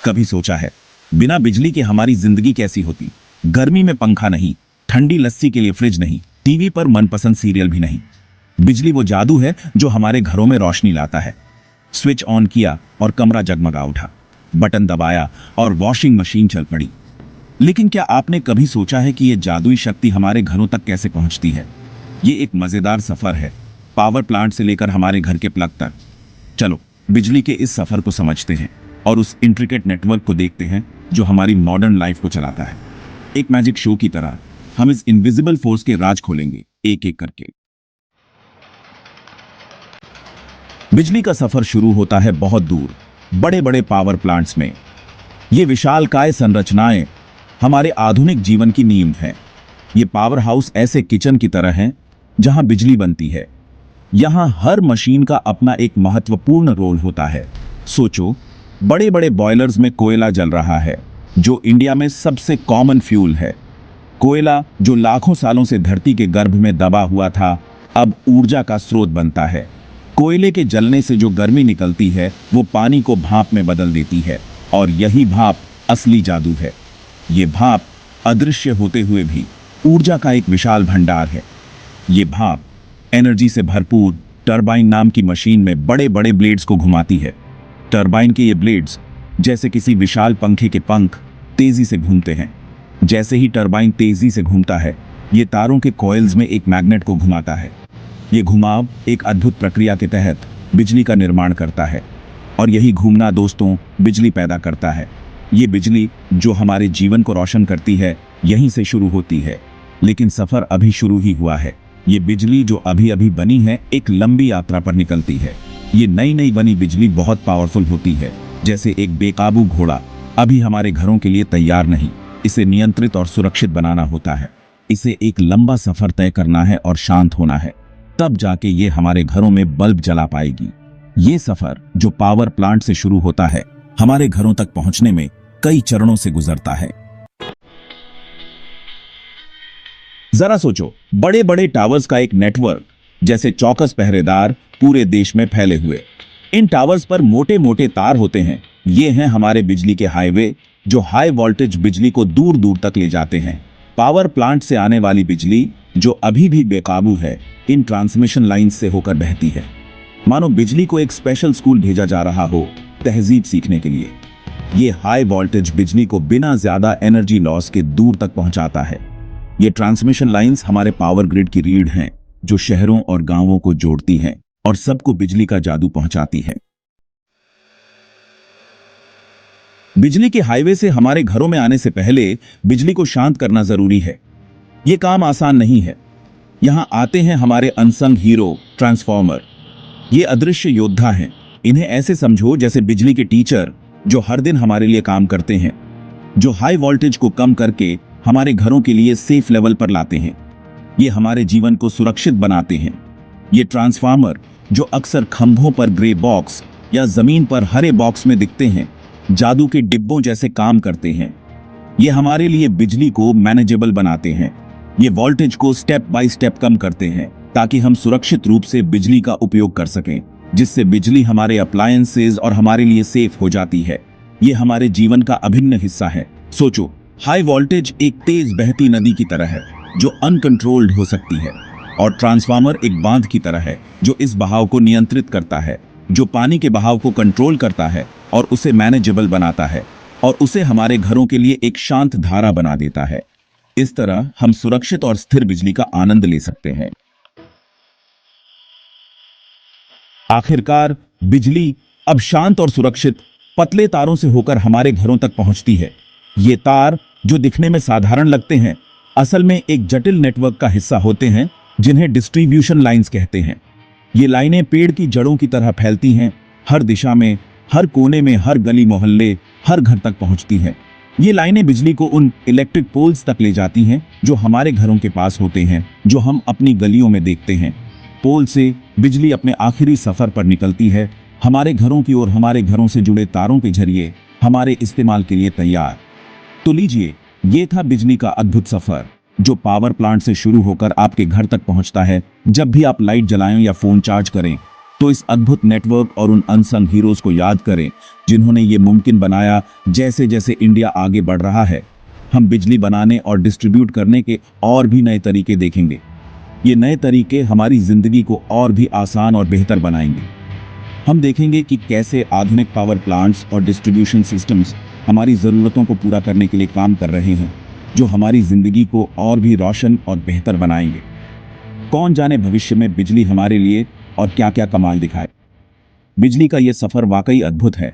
कभी सोचा है बिना बिजली के हमारी जिंदगी कैसी होती? गर्मी में पंखा नहीं, ठंडी लस्सी के लिए फ्रिज नहीं, टीवी पर मनपसंद सीरियल भी नहीं। बिजली वो जादू है जो हमारे घरों में रोशनी लाता है। स्विच ऑन किया और कमरा जगमगा उठा, बटन दबाया और वॉशिंग मशीन चल पड़ी। लेकिन क्या आपने कभी सोचा है कि यह जादुई शक्ति हमारे घरों तक कैसे पहुंचती है? ये एक मजेदार सफर है, पावर प्लांट से लेकर हमारे घर के प्लग तक। चलो बिजली के इस सफर को समझते हैं और उस इंट्रिकेट नेटवर्क को देखते हैं जो हमारी मॉडर्न लाइफ को चलाता है। एक मैजिक शो की तरह हम इस इनविजिबल फोर्स के राज खोलेंगे एक एक करके। बिजली का सफर शुरू होता है बहुत दूर, बड़े बड़े पावर प्लांट्स में। ये विशालकाय संरचनाएं हमारे आधुनिक जीवन की नींव हैं। ये पावर हाउस ऐसे किचन की तरह हैं जहां बिजली बनती है। यहां हर मशीन का अपना एक महत्वपूर्ण रोल होता है। सोचो, बड़े बड़े बॉयलर्स में कोयला जल रहा है, जो इंडिया में सबसे कॉमन फ्यूल है। कोयला जो लाखों सालों से धरती के गर्भ में दबा हुआ था, अब ऊर्जा का स्रोत बनता है। कोयले के जलने से जो गर्मी निकलती है वो पानी को भाप में बदल देती है, और यही भाप असली जादू है। ये भाप अदृश्य होते हुए भी ऊर्जा का एक विशाल भंडार है। ये भाप एनर्जी से भरपूर टरबाइन नाम की मशीन में बड़े बड़े ब्लेड्स को घुमाती है। टरबाइन के ये ब्लेड्स जैसे किसी विशाल पंखे के पंख तेजी से घूमते हैं। जैसे ही टरबाइन तेजी से घूमता है, ये तारों के कॉइल्स में एक मैग्नेट को घुमाता है। ये घुमाव एक अद्भुत प्रक्रिया के तहत बिजली का निर्माण करता है, और यही घूमना दोस्तों बिजली पैदा करता है। ये बिजली जो हमारे जीवन को रोशन करती है यहीं से शुरू होती है, लेकिन सफर अभी शुरू ही हुआ है। ये बिजली जो अभी अभी बनी है एक लंबी यात्रा पर निकलती है। ये नई नई बनी बिजली बहुत पावरफुल होती है, जैसे एक बेकाबू घोड़ा अभी हमारे घरों के लिए तैयार नहीं। इसे नियंत्रित और सुरक्षित बनाना होता है। इसे एक लंबा सफर तय करना है और शांत होना है, तब जाके ये हमारे घरों में बल्ब जला पाएगी। ये सफर जो पावर प्लांट से शुरू होता है, हमारे घरों तक पहुंचने में कई चरणों से गुजरता है। जरा सोचो, बड़े बड़े टावर्स का एक नेटवर्क, जैसे चौकस पहरेदार पूरे देश में फैले हुए। इन टावर्स पर मोटे मोटे तार होते हैं। ये हैं हमारे बिजली के हाईवे, जो हाई वोल्टेज बिजली को दूर दूर तक ले जाते हैं। पावर प्लांट से आने वाली बिजली जो अभी भी बेकाबू है, इन ट्रांसमिशन लाइंस से होकर बहती है। मानो बिजली को एक स्पेशल स्कूल भेजा जा रहा हो तहजीब सीखने के लिए। ये हाई वोल्टेज बिजली को बिना ज्यादा एनर्जी लॉस के दूर तक पहुंचाता है। ये ट्रांसमिशन लाइंस हमारे पावर ग्रिड की रीढ़ हैं, जो शहरों और गांवों को जोड़ती हैं और सबको बिजली का जादू पहुंचाती है। बिजली के हाईवे से हमारे घरों में आने से पहले बिजली को शांत करना जरूरी है। यह काम आसान नहीं है। यहां आते हैं हमारे अनसंग हीरो ट्रांसफॉर्मर। ये अदृश्य योद्धा हैं। इन्हें ऐसे समझो जैसे बिजली के टीचर जो हर दिन हमारे लिए काम करते हैं, जो हाई वोल्टेज को कम करके हमारे घरों के लिए सेफ लेवल पर लाते हैं। ये हमारे जीवन को सुरक्षित बनाते हैं। ये ट्रांसफार्मर जो अक्सर खंभों पर ग्रे बॉक्स या जमीन पर हरे बॉक्स में दिखते हैं, जादू के डिब्बों जैसे काम करते हैं। ये हमारे लिए बिजली को मैनेजेबल बनाते हैं। ये वोल्टेज को स्टेप बाय स्टेप कम करते हैं, ताकि हम सुरक्षित रूप से बिजली का उपयोग कर सकें, जिससे बिजली हमारे अप्लायंसेज और हमारे लिए सेफ हो जाती है। ये हमारे जीवन का अभिन्न हिस्सा है। सोचो, हाई वोल्टेज एक तेज बहती नदी की तरह है जो अनकंट्रोल्ड हो सकती है, और ट्रांसफार्मर एक बांध की तरह है जो इस बहाव को नियंत्रित करता है, जो पानी के बहाव को कंट्रोल करता है और उसे मैनेजेबल बनाता है, और उसे हमारे घरों के लिए एक शांत धारा बना देता है। इस तरह हम सुरक्षित और स्थिर बिजली का आनंद ले सकते हैं। आखिरकार बिजली अब शांत और सुरक्षित पतले तारों से होकर हमारे घरों तक पहुंचती है। ये तार जो दिखने में साधारण लगते हैं, असल में एक जटिल नेटवर्क का हिस्सा होते हैं, जिन्हें डिस्ट्रीब्यूशन लाइंस कहते हैं। ये लाइनें पेड़ की जड़ों की तरह फैलती हैं, हर दिशा में, हर कोने में, हर गली मोहल्ले, हर घर तक पहुंचती हैं। ये लाइनें बिजली को उन इलेक्ट्रिक पोल्स तक ले जाती हैं जो हमारे घरों के पास होते हैं, जो हम अपनी गलियों में देखते हैं। पोल से बिजली अपने आखिरी सफर पर निकलती है, हमारे घरों की ओर, हमारे घरों से जुड़े तारों के जरिए हमारे इस्तेमाल के लिए तैयार। तो लीजिए, ये था बिजली का अद्भुत सफर, जो पावर प्लांट से शुरू होकर आपके घर तक पहुंचता है। जब भी आप लाइट जलाएं या फोन चार्ज करें, तो इस अद्भुत नेटवर्क और उन अनसंग हीरोज को याद करें जिन्होंने ये मुमकिन बनाया। जैसे जैसे इंडिया आगे बढ़ रहा है, हम बिजली बनाने और डिस्ट्रीब्यूट करने के और भी नए तरीके देखेंगे। ये नए तरीके हमारी जिंदगी को और भी आसान और बेहतर बनाएंगे। हम देखेंगे कि कैसे आधुनिक पावर प्लांट्स और डिस्ट्रीब्यूशन सिस्टम्स हमारी ज़रूरतों को पूरा करने के लिए काम कर रहे हैं, जो हमारी ज़िंदगी को और भी रोशन और बेहतर बनाएंगे। कौन जाने भविष्य में बिजली हमारे लिए और क्या क्या कमाल दिखाए। बिजली का ये सफ़र वाकई अद्भुत है।